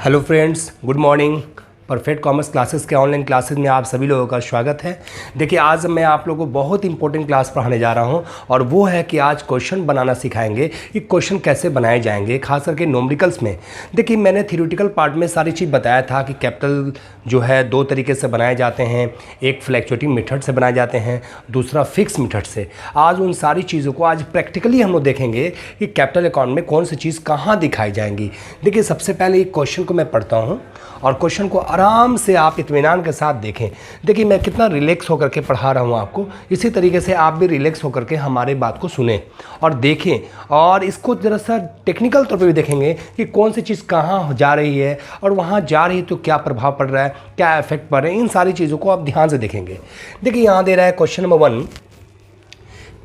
Hello friends, good morning. Perfect commerce classes के online classes में आप सभी लोगों का स्वागत है। देखिए, आज मैं आप लोगों को बहुत इंपॉर्टेंट क्लास पढ़ाने जा रहा हूं और वो है कि आज क्वेश्चन बनाना सिखाएंगे कि क्वेश्चन कैसे बनाए जाएंगे, खास करके न्यूमेरिकल्स में। देखिए, मैंने थ्योरेटिकल पार्ट में सारी चीज़ बताया था कि कैपिटल जो है दो तरीके से बनाए जाते हैं, एक फ्लैक्चुएटिंग मेथड से बनाए जाते हैं, दूसरा फिक्स मेथड से। आज उन सारी चीज़ों को आज प्रैक्टिकली हम लोग देखेंगे कि कैपिटल अकाउंट में कौन सी चीज़ कहाँ दिखाई जाएंगी। देखिए, सबसे पहले एक क्वेश्चन को मैं पढ़ता हूँ और क्वेश्चन को आराम से आप इत्मीनान के साथ देखें। देखिए, मैं कितना रिलैक्स होकर के पढ़ा रहा हूँ आपको, इसी तरीके से आप भी रिलैक्स होकर के हमारे बात को सुनें और देखें, और इसको ज़रा सा टेक्निकल तौर पे भी देखेंगे कि कौन सी चीज़ कहाँ जा रही है और वहाँ जा रही है तो क्या प्रभाव पड़ रहा है, क्या इफेक्ट पड़ रहे हैं। इन सारी चीज़ों को आप ध्यान से देखेंगे। देखिए, यहाँ दे रहा है question number 1,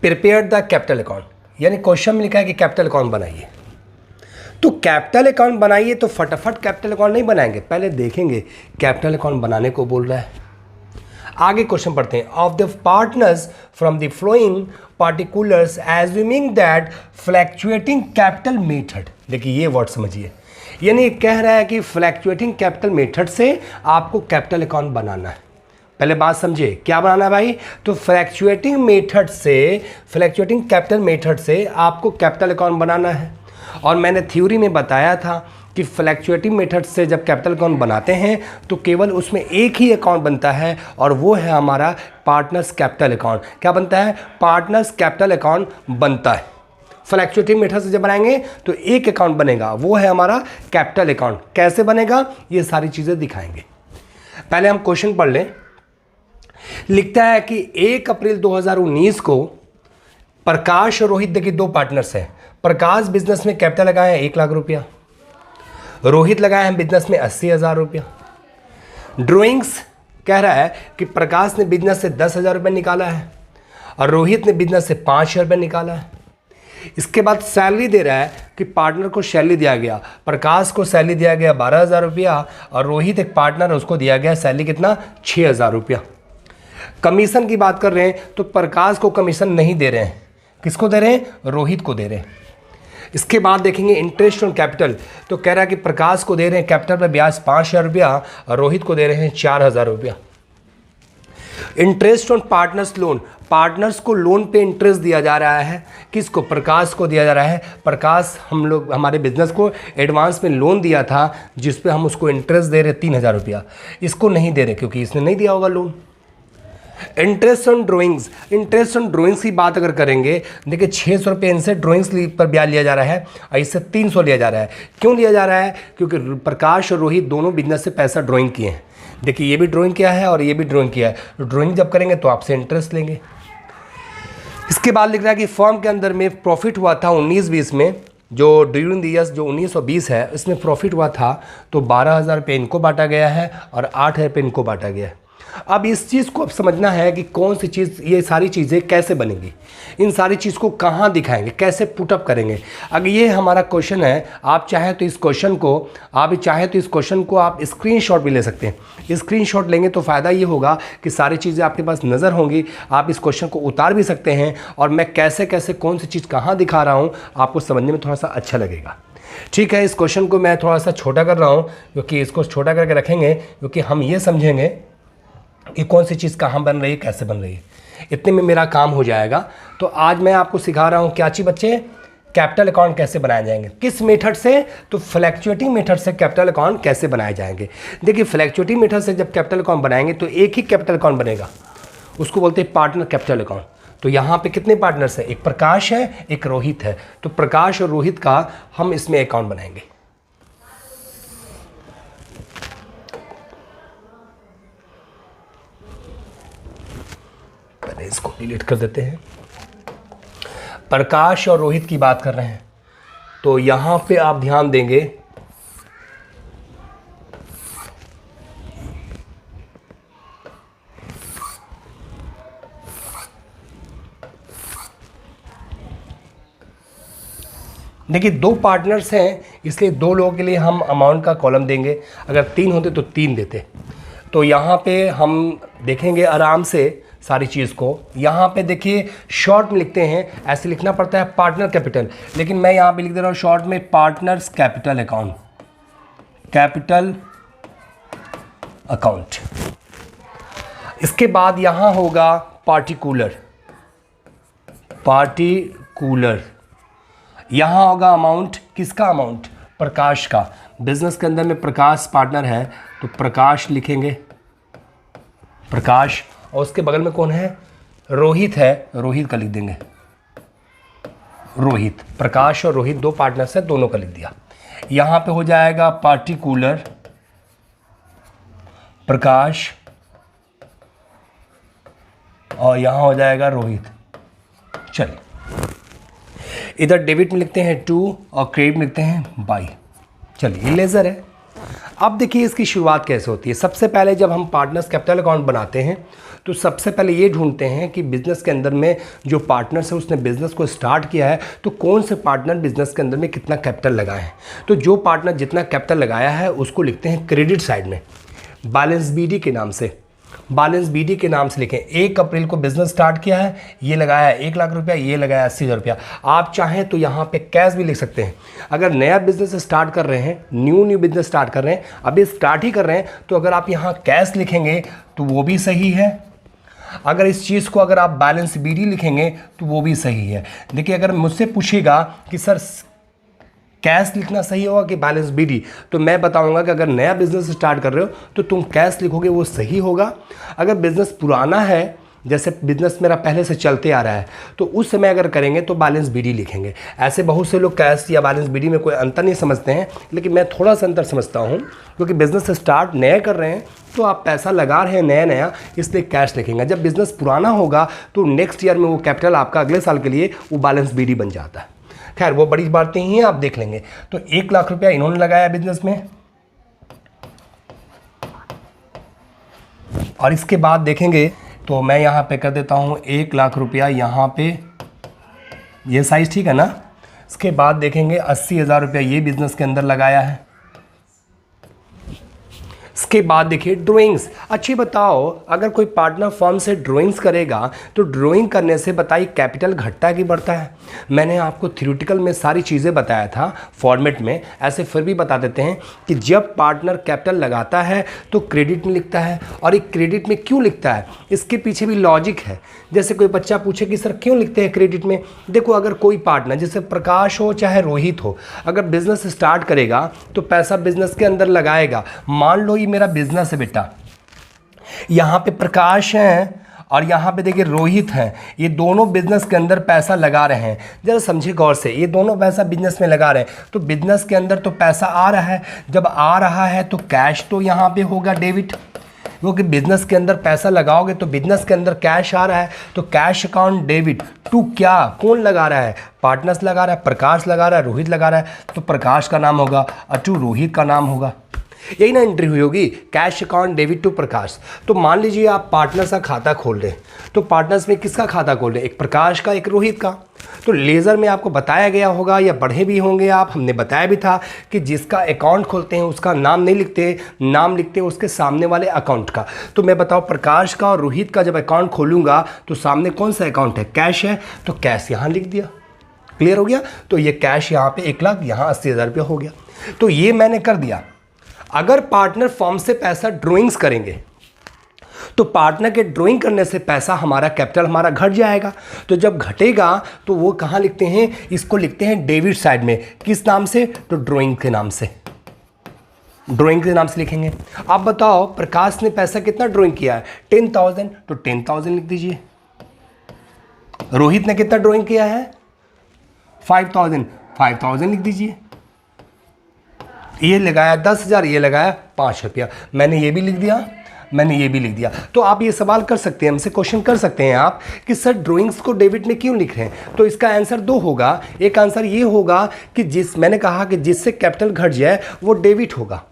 prepare the capital account, यानी क्वेश्चन में लिखा है कि कैपिटल अकाउंट बनाइए। तो कैपिटल अकाउंट बनाइए तो फटाफट कैपिटल अकाउंट नहीं बनाएंगे, पहले देखेंगे कैपिटल अकाउंट बनाने को बोल रहा है। आगे क्वेश्चन पढ़ते हैं। Of the partners from the flowing particulars assuming that fluctuating capital method. देखिए, ये वर्ड समझिए, यानी कह रहा है कि फ्लैक्चुएटिंग कैपिटल मेथड से आपको कैपिटल अकाउंट बनाना है। पहले बात समझिए, क्या बनाना है भाई? तो फ्लैक्चुएटिंग मेथड से, फ्लैक्चुएटिंग कैपिटल मेथड से आपको कैपिटल अकाउंट बनाना है। और मैंने थ्योरी में बताया था कि फ्लैक्चुएटिंग मेथड से जब कैपिटल अकाउंट बनाते हैं तो केवल उसमें एक ही अकाउंट बनता है और वो है हमारा पार्टनर्स कैपिटल अकाउंट। क्या बनता है? पार्टनर्स कैपिटल अकाउंट बनता है। फ्लैक्चुएटिंग मेथड से जब बनाएंगे तो एक अकाउंट बनेगा, वो है हमारा कैपिटल अकाउंट। कैसे बनेगा ये सारी चीज़ें दिखाएंगे। पहले हम क्वेश्चन पढ़ लें। लिखता है कि 1 अप्रैल 2019 को प्रकाश और रोहित, देखिए दो पार्टनर्स हैं। प्रकाश बिजनेस में कैपिटल लगाए हैं 1 लाख रुपया, रोहित लगाए हैं बिजनेस में 80,000 रुपया। ड्रॉइंग्स कह रहा है कि प्रकाश ने बिजनेस से 10,000 रुपये निकाला है और रोहित ने बिजनेस से 5,000 रुपये निकाला है। इसके बाद सैलरी दे रहा है कि पार्टनर को सैलरी दिया गया, प्रकाश को सैलरी दिया गया 12,000 रुपया और रोहित एक पार्टनर है, उसको दिया गया सैलरी कितना? 6,000 रुपया। कमीशन की बात कर रहे हैं तो प्रकाश को कमीशन नहीं दे रहे हैं, किसको दे रहे हैं? रोहित को दे रहे हैं। इसके बाद देखेंगे इंटरेस्ट ऑन कैपिटल, तो कह रहा है कि प्रकाश को दे रहे हैं कैपिटल पर ब्याज 5,000 रुपया और रोहित को दे रहे हैं 4,000 रुपया। Interest on partners loan, partners को लोन पे इंटरेस्ट दिया जा रहा है। किसको? प्रकाश को दिया जा रहा है। प्रकाश हमारे बिजनेस को एडवांस में लोन दिया था जिस पे हम उसको इंटरेस्ट दे रहे 3,000 रुपया। इसको नहीं दे रहे क्योंकि इसने नहीं दिया होगा loan. Interest on drawings, interest on drawings की बात अगर करेंगे, देखिए 600 रुपये इनसे ड्राइंग्स पर ब्याज लिया जा रहा है और इससे 300 लिया जा रहा है। क्यों लिया जा रहा है? क्योंकि प्रकाश और रोहित दोनों बिजनेस से पैसा ड्राइंग किए हैं। देखिए, ये भी ड्राइंग किया है और ये भी ड्राइंग किया है। ड्राइंग जब करेंगे तो आपसे इंटरेस्ट लेंगे। इसके बाद लिख रहा है कि फर्म के अंदर में प्रॉफिट हुआ था 19-20 में, जो ड्यूरिंग द ईयर्स जो 1920 है इसमें प्रॉफिट हुआ था, तो 12,000 रुपये इनको बांटा गया है और 8,000 रुपये इनको बांटा गया है। अब इस चीज़ को अब समझना है कि कौन सी चीज़, ये सारी चीज़ें कैसे बनेंगी, इन सारी चीज़ को कहाँ दिखाएंगे, कैसे पुटअप करेंगे। अगर ये हमारा क्वेश्चन है, आप चाहे तो इस क्वेश्चन को आप स्क्रीनशॉट भी ले सकते हैं। स्क्रीनशॉट लेंगे तो फ़ायदा ये होगा कि सारी चीज़ें आपके पास नज़र होंगी, आप इस क्वेश्चन को उतार भी सकते हैं और मैं कैसे कैसे कौन सी चीज़ कहाँ दिखा रहा हूँ आपको समझने में थोड़ा सा अच्छा लगेगा। ठीक है, इस क्वेश्चन को मैं थोड़ा सा छोटा कर रहा हूँ क्योंकि इसको छोटा करके रखेंगे क्योंकि हम ये समझेंगे कि कौन सी चीज़ कहाँ बन रही है, कैसे बन रही है, इतने में मेरा काम हो जाएगा। तो आज मैं आपको सिखा रहा हूँ क्या चीज़ बच्चे? कैपिटल अकाउंट कैसे बनाए जाएंगे, किस मेथड से? तो फ्लैक्चुएटिंग मेथड से कैपिटल अकाउंट कैसे बनाए जाएंगे। देखिए, फ्लैक्चुएटिंग मेथड से जब कैपिटल अकाउंट बनाएंगे तो एक ही कैपिटल अकाउंट बनेगा, उसको बोलते हैं पार्टनर कैपिटल अकाउंट। तो यहाँ पे कितने पार्टनर्स हैं? एक प्रकाश है, एक रोहित है, तो प्रकाश और रोहित का हम इसमें अकाउंट बनाएंगे। इसको डिलीट कर देते हैं। प्रकाश और रोहित की बात कर रहे हैं तो यहां पे आप ध्यान देंगे देखिए, दो पार्टनर्स हैं इसलिए दो लोगों के लिए हम अमाउंट का कॉलम देंगे। अगर 3 होते तो 3 देते। तो यहाँ पे हम देखेंगे आराम से सारी चीज़ को। यहाँ पे देखिए शॉर्ट में लिखते हैं, ऐसे लिखना पड़ता है पार्टनर कैपिटल, लेकिन मैं यहाँ पे लिख दे रहा हूँ शॉर्ट में partners capital account. Capital account. इसके बाद यहां होगा पार्टिकुलर, यहां होगा अमाउंट, किसका अमाउंट, प्रकाश का। बिजनेस के अंदर में प्रकाश पार्टनर है तो प्रकाश लिखेंगे, प्रकाश। और उसके बगल में कौन है, रोहित है, रोहित का लिख देंगे, रोहित। प्रकाश और रोहित दो पार्टनर्स है, दोनों का लिख दिया। यहां पे हो जाएगा पार्टिकुलर प्रकाश और यहां हो जाएगा रोहित। चलिए इधर डेबिट में लिखते हैं 2 और क्रेडिट में लिखते हैं बाई। चलिए ये लेज़र है। अब देखिए इसकी शुरुआत कैसे होती है। सबसे पहले जब हम पार्टनर्स कैपिटल अकाउंट बनाते हैं तो सबसे पहले ये ढूंढते हैं कि बिज़नेस के अंदर में जो पार्टनर्स है उसने बिज़नेस को स्टार्ट किया है तो कौन से पार्टनर बिज़नेस के अंदर में कितना कैपिटल लगाए हैं। तो जो पार्टनर जितना कैपिटल लगाया है उसको लिखते हैं क्रेडिट साइड में, बैलेंस बीडी के नाम से, बैलेंस बीडी के नाम से लिखें। 1 अप्रैल को बिजनेस स्टार्ट किया है, ये लगाया 1 लाख रुपया, ये लगाया 80,000 रुपया। आप चाहें तो यहाँ पे कैश भी लिख सकते हैं। अगर नया बिजनेस स्टार्ट कर रहे हैं, न्यू बिजनेस स्टार्ट कर रहे हैं, अभी स्टार्ट ही कर रहे हैं, तो अगर आप यहाँ कैश लिखेंगे तो वो भी सही है। अगर इस चीज़ को अगर आप बैलेंस बीडी लिखेंगे तो वो भी सही है। देखिए अगर मुझसे पूछेगा कि सर कैश लिखना सही होगा कि बैलेंस बीडी, तो मैं बताऊंगा कि अगर नया बिजनेस स्टार्ट कर रहे हो तो तुम कैश लिखोगे, वो सही होगा। अगर बिजनेस पुराना है, जैसे बिजनेस मेरा पहले से चलते आ रहा है, तो उस समय अगर करेंगे तो बैलेंस बीडी लिखेंगे। ऐसे बहुत से लोग कैश या बैलेंस बीडी में कोई अंतर नहीं समझते हैं, लेकिन मैं थोड़ा सा अंतर समझता हूँ, क्योंकि बिजनेस स्टार्ट नया कर रहे हैं तो आप पैसा लगा रहे हैं नया, इसलिए कैश लिखेंगे। जब बिजनेस पुराना होगा तो नेक्स्ट ईयर में वो कैपिटल आपका अगले साल के लिए वो बैलेंस बीडी बन जाता है। खैर वो बड़ी बातें ही हैं, आप देख लेंगे। तो 1 लाख रुपया इन्होंने लगाया बिजनेस में, और इसके बाद देखेंगे तो मैं यहाँ पे कर देता हूँ 1 लाख रुपया यहाँ पे, ये साइज ठीक है ना। इसके बाद देखेंगे 80,000 रुपया ये बिजनेस के अंदर लगाया है। इसके बाद देखिए ड्राइंग्स। अच्छी बताओ, अगर कोई पार्टनर फर्म से ड्राइंग्स करेगा तो ड्राइंग करने से बताइए कैपिटल घटता है कि बढ़ता है। मैंने आपको थ्योरेटिकल में सारी चीज़ें बताया था फॉर्मेट में, ऐसे फिर भी बता देते हैं कि जब पार्टनर कैपिटल लगाता है तो क्रेडिट में लिखता है। और एक क्रेडिट में क्यों लिखता है, इसके पीछे भी लॉजिक है। जैसे कोई बच्चा पूछे कि सर क्यों लिखते हैं क्रेडिट में, देखो अगर कोई पार्टनर जैसे प्रकाश हो चाहे रोहित हो, अगर बिजनेस स्टार्ट करेगा तो पैसा बिजनेस के अंदर लगाएगा। मान लो ये मेरा बिजनेस है बेटा, यहाँ पे प्रकाश है और यहाँ पे देखिए रोहित है, ये दोनों बिजनेस के अंदर पैसा लगा रहे हैं। जरा समझिए गौर से, ये दोनों पैसा बिजनेस में लगा रहे हैं, तो बिजनेस के अंदर तो पैसा आ रहा है। जब आ रहा है तो कैश तो यहाँ पे होगा डेबिट, क्योंकि बिजनेस के अंदर पैसा लगाओगे तो बिजनेस के अंदर कैश आ रहा है, तो कैश अकाउंट डेबिट टू क्या, कौन लगा रहा है, पार्टनर्स लगा रहा है, प्रकाश लगा रहा है, रोहित लगा रहा है, तो प्रकाश का नाम होगा और टू रोहित का नाम होगा। यही ना एंट्री हुई होगी, कैश अकाउंट डेबिट टू प्रकाश। तो मान लीजिए आप पार्टनर्स का खाता खोल रहे हैं, तो पार्टनर्स में किसका खाता खोल रहे हैं, एक प्रकाश का एक रोहित का। तो लेज़र में आपको बताया गया होगा या पढ़े भी होंगे आप, हमने बताया भी था कि जिसका अकाउंट खोलते हैं उसका नाम नहीं लिखते, नाम लिखते हैं उसके सामने वाले अकाउंट का। तो मैं बताऊँ प्रकाश का और रोहित का जब अकाउंट खोलूँगा तो सामने कौन सा अकाउंट है, कैश है, तो कैश यहाँ लिख दिया। क्लियर हो गया। तो ये कैश यहाँ पे 1 लाख, यहाँ 80,000 रुपया हो गया। तो ये मैंने कर दिया। अगर पार्टनर फर्म से पैसा ड्राइंग्स करेंगे तो पार्टनर के ड्राइंग करने से पैसा हमारा कैपिटल हमारा घट जाएगा। तो जब घटेगा तो वो कहाँ लिखते हैं, इसको लिखते हैं डेबिट साइड में। किस नाम से, तो ड्राइंग के नाम से, ड्राइंग के नाम से लिखेंगे। आप बताओ प्रकाश ने पैसा कितना ड्राइंग किया है, 10,000, तो 10,000 लिख दीजिए। रोहित ने कितना ड्राइंग किया है, 5,000 लिख दीजिए। ये लगाया 10,000, ये लगाया 5 रुपया, मैंने ये भी लिख दिया, मैंने ये भी लिख दिया। तो आप ये सवाल कर सकते हैं, हमसे क्वेश्चन कर सकते हैं आप कि सर ड्राइंग्स को डेबिट में क्यों लिख रहे हैं। तो इसका आंसर 2 होगा। एक आंसर ये होगा कि मैंने कहा कि जिससे कैपिटल घट जाए वो डेबिट होगा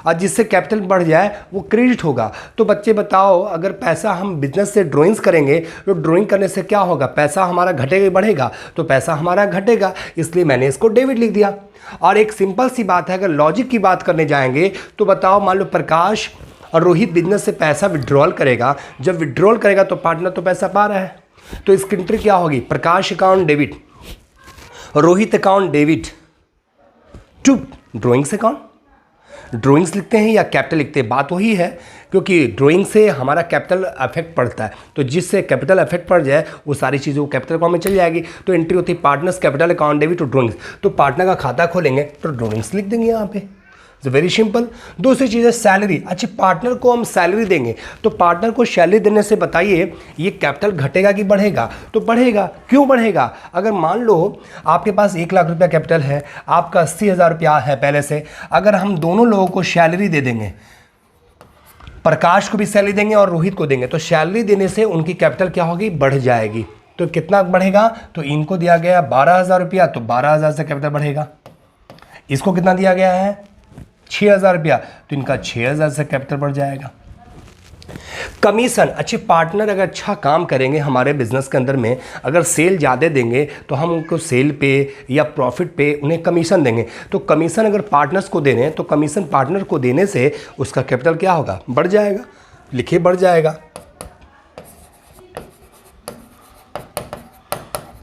और जिससे कैपिटल बढ़ जाए वो क्रेडिट होगा। तो बच्चे बताओ, अगर पैसा हम बिजनेस से ड्राइंग्स करेंगे तो ड्राइंग करने से क्या होगा, पैसा हमारा घटेगा बढ़ेगा, तो पैसा हमारा घटेगा, इसलिए मैंने इसको डेबिट लिख दिया। और एक सिंपल सी बात है, अगर लॉजिक की बात करने जाएंगे तो बताओ मान लो प्रकाश और रोहित बिजनेस से पैसा विड्रॉल करेगा, जब विड्रॉल करेगा तो पार्टनर तो पैसा पा रहा है, तो इसकी एंट्री क्या होगी, Prakash account debit, Rohit account debit to drawings account. Drawings लिखते हैं या कैपिटल लिखते हैं, बात वही है, क्योंकि ड्राइंग से हमारा कैपिटल इफेक्ट पड़ता है, तो जिससे कैपिटल इफेक्ट पड़ जाए वो सारी चीज़ें वो कैपिटल अकाउंट में चली जाएगी। तो एंट्री होती है partners capital account debit to drawings, तो पार्टनर का खाता खोलेंगे तो ड्राइंग्स लिख देंगे यहाँ पे। Very simple. दूसरी चीज़ है सैलरी। अच्छा, पार्टनर को हम सैलरी देंगे, तो पार्टनर को सैलरी देने से बताइए ये कैपिटल घटेगा कि बढ़ेगा? तो बढ़ेगा। क्यों बढ़ेगा? अगर मान लो आपके पास 1 लाख रुपया कैपिटल है, आपका 80,000 रुपया है पहले से, अगर हम दोनों लोगों को सैलरी दे देंगे, प्रकाश को भी सैलरी देंगे और रोहित को देंगे, तो सैलरी देने से उनकी कैपिटल क्या होगी? बढ़ जाएगी। तो कितना बढ़ेगा? तो इनको दिया गया 12,000 रुपया, तो 12,000 से कैपिटल बढ़ेगा। इसको कितना दिया गया है? 6,000 रुपया, तो इनका 6,000 से कैपिटल बढ़ जाएगा। कमीशन। अच्छे पार्टनर अगर अच्छा काम करेंगे हमारे बिजनेस के अंदर में, अगर सेल ज़्यादा देंगे तो हम उनको सेल पे या प्रॉफिट पे उन्हें कमीशन देंगे। तो कमीशन अगर पार्टनर्स को दे रहे हैं तो कमीशन पार्टनर को देने से उसका कैपिटल क्या होगा? बढ़ जाएगा। लिखिए बढ़ जाएगा।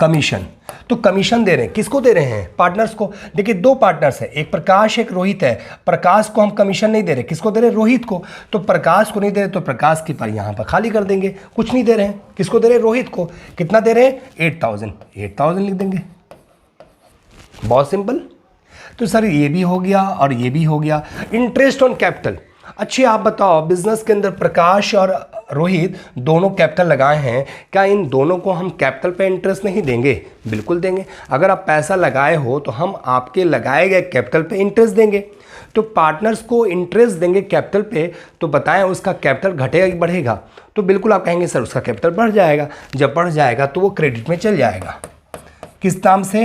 कमीशन, तो कमीशन दे रहे हैं, किसको दे रहे हैं? पार्टनर्स को। देखिए 2 पार्टनर्स है, एक प्रकाश एक रोहित है। प्रकाश को हम कमीशन नहीं दे रहे, किसको दे रहे हैं? रोहित को। तो प्रकाश को नहीं दे रहे तो प्रकाश की पर यहाँ पर खाली कर देंगे, कुछ नहीं दे रहे हैं। किसको दे रहे हैं? रोहित को। कितना दे रहे हैं? 8,000, 8,000 लिख देंगे। बहुत सिंपल। तो सर ये भी हो गया और ये भी हो गया। Interest on capital. अच्छे आप बताओ, बिजनेस के अंदर प्रकाश और रोहित दोनों कैपिटल लगाए हैं, क्या इन दोनों को हम कैपिटल पे इंटरेस्ट नहीं देंगे? बिल्कुल देंगे। अगर आप पैसा लगाए हो तो हम आपके लगाए गए कैपिटल पे इंटरेस्ट देंगे। तो पार्टनर्स को इंटरेस्ट देंगे कैपिटल पे, तो बताएं उसका कैपिटल घटेगा कि बढ़ेगा? तो बिल्कुल आप कहेंगे सर उसका कैपिटल बढ़ जाएगा। जब बढ़ जाएगा तो वो क्रेडिट में चल जाएगा। किस नाम से?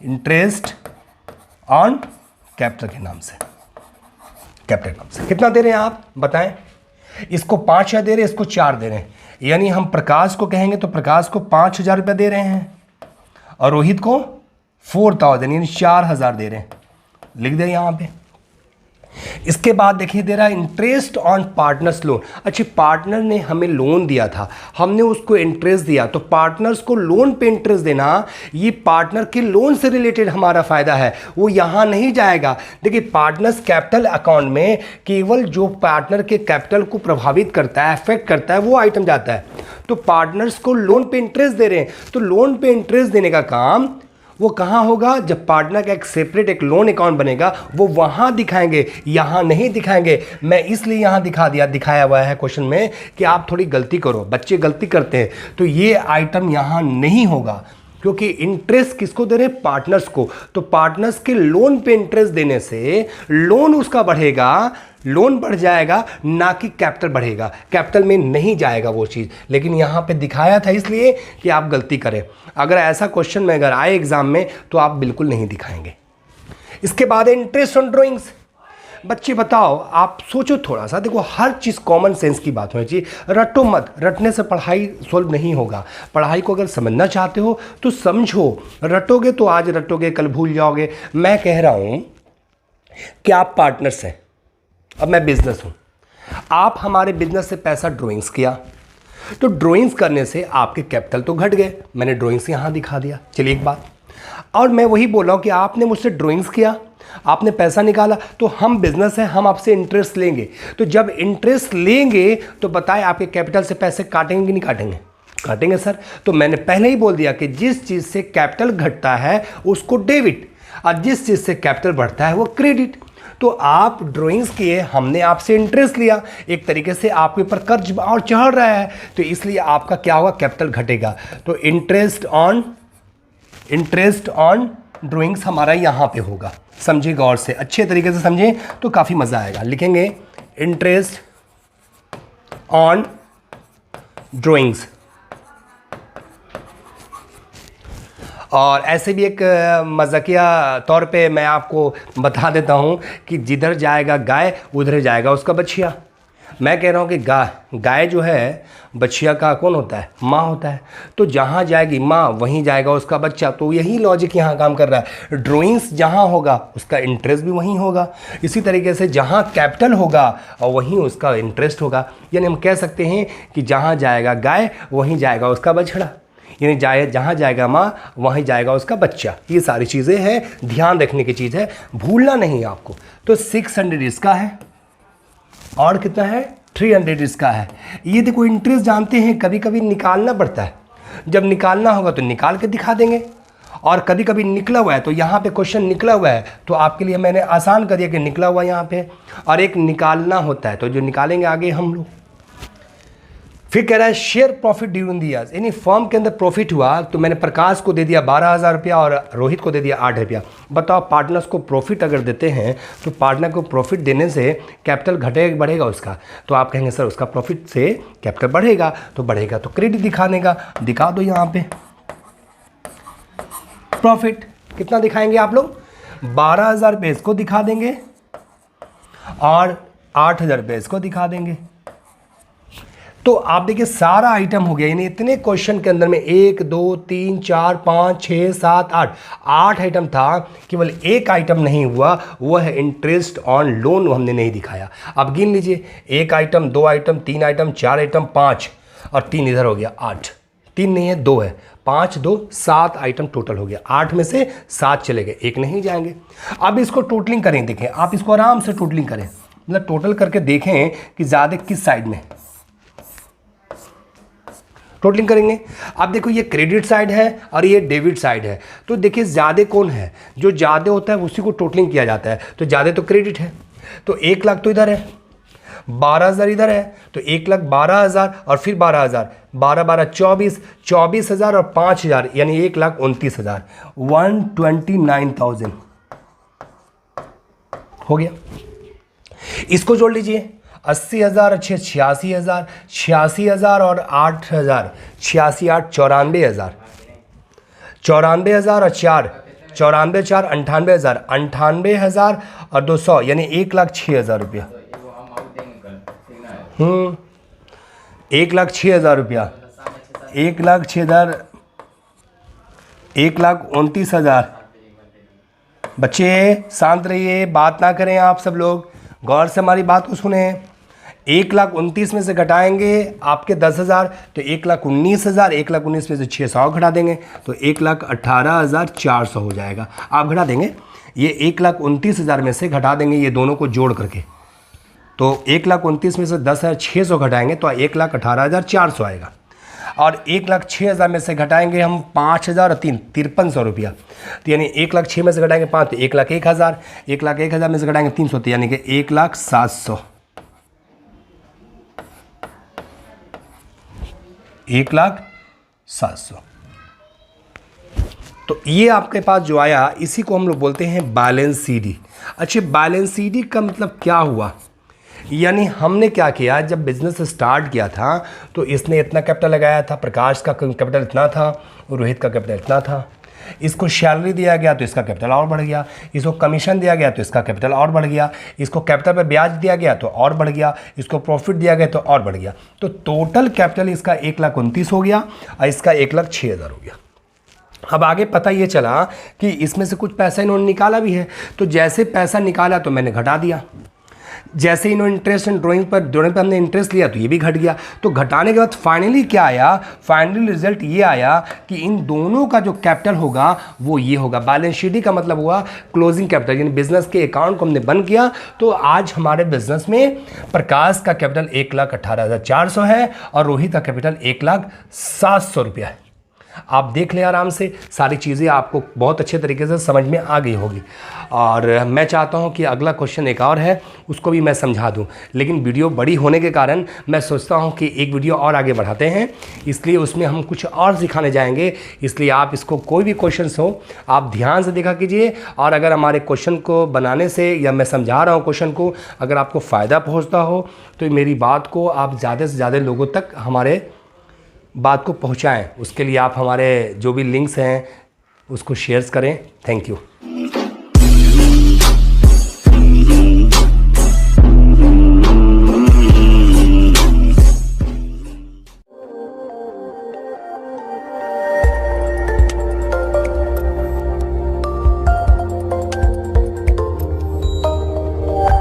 इंटरेस्ट ऑन कैपिटल के नाम से, कैपिटल नाम से। कितना दे रहे हैं आप बताएं? इसको 5,000 दे रहे हैं, इसको 4 दे रहे हैं, यानी हम प्रकाश को कहेंगे तो प्रकाश को 5,000 रुपया दे रहे हैं और रोहित को 4,000 यानी 4,000 दे रहे हैं। लिख दे यहाँ पे। इसके बाद देखिए दे रहा है इंटरेस्ट ऑन पार्टनर्स लोन। अच्छे पार्टनर ने हमें लोन दिया था, हमने उसको इंटरेस्ट दिया, तो पार्टनर्स को लोन पे इंटरेस्ट देना ये पार्टनर के लोन से रिलेटेड हमारा फायदा है, वो यहाँ नहीं जाएगा। देखिए पार्टनर्स कैपिटल अकाउंट में केवल जो पार्टनर के कैपिटल को प्रभावित करता है, अफेक्ट करता है, वो आइटम जाता है। तो पार्टनर्स को लोन पे इंटरेस्ट दे रहे हैं, तो लोन पे इंटरेस्ट देने का काम वो कहाँ होगा? जब पार्टनर का एक सेपरेट एक लोन अकाउंट बनेगा वो वहाँ दिखाएंगे, यहाँ नहीं दिखाएंगे। मैं इसलिए यहाँ दिखाया हुआ है क्वेश्चन में कि आप थोड़ी गलती करो, बच्चे गलती करते हैं, तो ये आइटम यहाँ नहीं होगा, क्योंकि इंटरेस्ट किसको दे रहे हैं? पार्टनर्स को। तो पार्टनर्स के लोन पे इंटरेस्ट देने से लोन उसका बढ़ेगा, लोन बढ़ जाएगा, ना कि कैपिटल बढ़ेगा। कैपिटल में नहीं जाएगा वो चीज़, लेकिन यहाँ पे दिखाया था इसलिए कि आप गलती करें। अगर ऐसा क्वेश्चन में अगर आए एग्जाम में तो आप बिल्कुल नहीं दिखाएंगे। इसके बाद है इंटरेस्ट ऑन ड्राइंग्स। बच्चे बताओ, आप सोचो थोड़ा सा, देखो हर चीज़ कॉमन सेंस की बात होनी चाहिए। रटो मत, रटने से पढ़ाई सॉल्व नहीं होगा। पढ़ाई को अगर समझना चाहते हो तो समझो, रटोगे तो आज रटोगे कल भूल जाओगे। मैं कह रहा हूँ कि आप पार्टनर्स हैं, अब मैं बिजनेस हूँ, आप हमारे बिजनेस से पैसा ड्राइंग्स किया, तो ड्राइंग्स करने से आपके कैपिटल तो घट गए, मैंने ड्राइंग्स यहाँ दिखा दिया। चलिए एक बात, और मैं वही बोल रहा हूँ कि आपने मुझसे ड्राइंग्स किया, आपने पैसा निकाला, तो हम बिजनेस है, हम आपसे इंटरेस्ट लेंगे। तो जब इंटरेस्ट लेंगे तो बताएं आपके कैपिटल से पैसे काटेंगे कि नहीं काटेंगे? काटेंगे सर। तो मैंने पहले ही बोल दिया कि जिस चीज़ से कैपिटल घटता है उसको डेबिट, और जिस चीज़ से कैपिटल बढ़ता है वो क्रेडिट। तो आप ड्राइंग्स किए, हमने आपसे इंटरेस्ट लिया, एक तरीके से आपके ऊपर कर्ज और चढ़ रहा है, तो इसलिए आपका क्या होगा? कैपिटल घटेगा। तो इंटरेस्ट ऑन ड्राइंग्स हमारा यहाँ पे होगा। समझिए गौर से, अच्छे तरीके से समझें तो काफ़ी मज़ा आएगा। लिखेंगे इंटरेस्ट ऑन ड्राइंग्स। और ऐसे भी एक मज़ाकिया तौर पे मैं आपको बता देता हूँ कि जिधर जाएगा गाय उधर जाएगा उसका बछिया। मैं कह रहा हूँ कि गाय जो है बछिया का कौन होता है? माँ होता है। तो जहाँ जाएगी माँ वहीं जाएगा उसका बच्चा। तो यही लॉजिक यहाँ काम कर रहा है। ड्राइंग्स जहाँ होगा उसका इंटरेस्ट भी वहीं होगा। इसी तरीके से जहाँ कैपिटल होगा और वहीं उसका इंटरेस्ट होगा। यानी हम कह सकते हैं कि जहाँ जाएगा गाय वहीं जाएगा उसका बछड़ा। यानी जहाँ जाएगा माँ वहीं जाएगा उसका बच्चा। ये सारी चीज़ें हैं, ध्यान रखने की चीज़ है, भूलना नहीं आपको। तो 600 इसका है और कितना है 300 इसका है। ये देखो इंटरेस्ट जानते हैं कभी कभी निकालना पड़ता है, जब निकालना होगा तो निकाल के दिखा देंगे, और कभी कभी निकला हुआ है तो यहाँ पे क्वेश्चन निकला हुआ है तो आपके लिए मैंने आसान कर दिया कि निकला हुआ यहाँ पे, और एक निकालना होता है तो जो निकालेंगे आगे हम लोग। फिर कह रहा है share profit during the years, यानी फर्म के अंदर प्रॉफिट हुआ तो मैंने प्रकाश को दे दिया 12,000 रुपया और रोहित को दे दिया 8 रुपया। बताओ पार्टनर्स को प्रॉफिट अगर देते हैं तो पार्टनर को प्रॉफिट देने से कैपिटल घटेगा बढ़ेगा उसका, तो आप कहेंगे सर उसका प्रॉफिट से कैपिटल बढ़ेगा, तो बढ़ेगा तो क्रेडिट दिखाने का, दिखा दो यहाँ पे प्रॉफिट कितना दिखाएंगे आप लोग, 12,000 रुपये इसको दिखा देंगे और 8,000 रुपये इसको दिखा देंगे। तो आप देखिए सारा आइटम हो गया, यानी इतने क्वेश्चन के अंदर में 1 2 3 4 5 6 7 8 आइटम था, केवल एक आइटम नहीं हुआ, वो है इंटरेस्ट ऑन लोन, हमने नहीं दिखाया। अब गिन लीजिए 1 आइटम 2 आइटम 3 आइटम 4 आइटम 5 और 3 इधर हो गया 8, 3 नहीं है 2 है, 5 2 7 आइटम टोटल हो गया। 8 में से 7 चले गए, 1 नहीं जाएंगे। अब इसको टोटलिंग करें, देखें आप इसको आराम से टोटलिंग करें, मतलब टोटल करके देखें कि ज़्यादा किस साइड में टोटलिंग करेंगे। अब देखो ये क्रेडिट साइड है और ये डेबिट साइड है, तो देखिए ज़्यादा कौन है, जो ज़्यादा होता है उसी को टोटलिंग किया जाता है, तो ज़्यादा तो क्रेडिट है, तो 1 लाख तो इधर है, 12,000 इधर है, तो 1,12,000 और फिर 12,000, 12 12 24, 24,000 और 5,000 यानी 1,29,000, 129,000 हो गया। इसको जोड़ लीजिए 80,000 अच्छे 86,000, 86,000 और 8,000, 86 8 94,000, 94,000 और 4 94 4 98,000, 98,000 और 200 यानी 1,06,000 रुपया। 1,06,000 रुपया, 1,06,000, 1,29,000। बच्चे शांत रहिए, बात ना करें आप सब लोग, गौर से हमारी बात को सुने। 1,29,000 में से घटाएंगे आपके 10,000 तो 1,19,000, 1,19,000 में से 600 घटा देंगे तो 1,18,400 हो जाएगा। आप घटा देंगे, ये 1,29,000 में से घटा देंगे ये दोनों को जोड़ करके, तो 1,29,000 में से 10,600 घटाएंगे तो 1,18,400 आएगा। और 1,06,000 में से घटाएंगे हम 5,000 और 3 5300 रुपया, तो यानी 1,06,000 में से घटाएंगे 5 तो 1,01,000, 1,01,000 में से घटाएंगे 300 तो यानी कि 1,07,000, 1,07,000। तो ये आपके पास जो आया इसी को हम लोग बोलते हैं बैलेंस सीडी। अच्छा बैलेंस सीडी का मतलब क्या हुआ, यानी हमने क्या किया, जब बिज़नेस स्टार्ट किया था तो इसने इतना कैपिटल लगाया था, प्रकाश का कैपिटल इतना था, रोहित का कैपिटल इतना था, इसको सैलरी दिया गया तो इसका कैपिटल और बढ़ गया, इसको कमीशन दिया गया तो इसका कैपिटल और बढ़ गया, इसको कैपिटल पर ब्याज दिया गया तो और बढ़ गया, इसको प्रॉफिट दिया गया तो और बढ़ गया, तो टोटल कैपिटल इसका 1,29,000 हो गया और इसका 1,06,000 हो गया। अब आगे पता ये चला कि इसमें से कुछ पैसा इन्होंने निकाला भी है, तो जैसे पैसा निकाला तो मैंने घटा दिया, जैसे इन्होंने इंटरेस्ट एंड ड्राइंग पर हमने इंटरेस्ट लिया तो ये भी घट गया। तो घटाने के बाद फाइनली क्या आया, फाइनली रिजल्ट ये आया कि इन दोनों का जो कैपिटल होगा वो ये होगा। बैलेंस शीट का मतलब हुआ क्लोजिंग कैपिटल, यानी बिजनेस के अकाउंट को हमने बंद किया। तो आज हमारे बिजनेस में प्रकाश का कैपिटल 1,18,400 है और रोहित का कैपिटल 1,07,000 रुपया है। आप देख लें आराम से, सारी चीज़ें आपको बहुत अच्छे तरीके से समझ में आ गई होगी। और मैं चाहता हूं कि अगला क्वेश्चन एक और है उसको भी मैं समझा दूं, लेकिन वीडियो बड़ी होने के कारण मैं सोचता हूं कि एक वीडियो और आगे बढ़ाते हैं, इसलिए उसमें हम कुछ और सिखाने जाएंगे। इसलिए आप इसको कोई भी क्वेश्चन हो आप ध्यान से देखा कीजिए, और अगर हमारे क्वेश्चन को बनाने से या मैं समझा रहा हूँ क्वेश्चन को अगर आपको फ़ायदा पहुँचता हो तो मेरी बात को आप ज़्यादा से ज़्यादा लोगों तक हमारे बात को पहुंचाएं। उसके लिए आप हमारे जो भी लिंक्स हैं उसको शेयर करें। Thank you.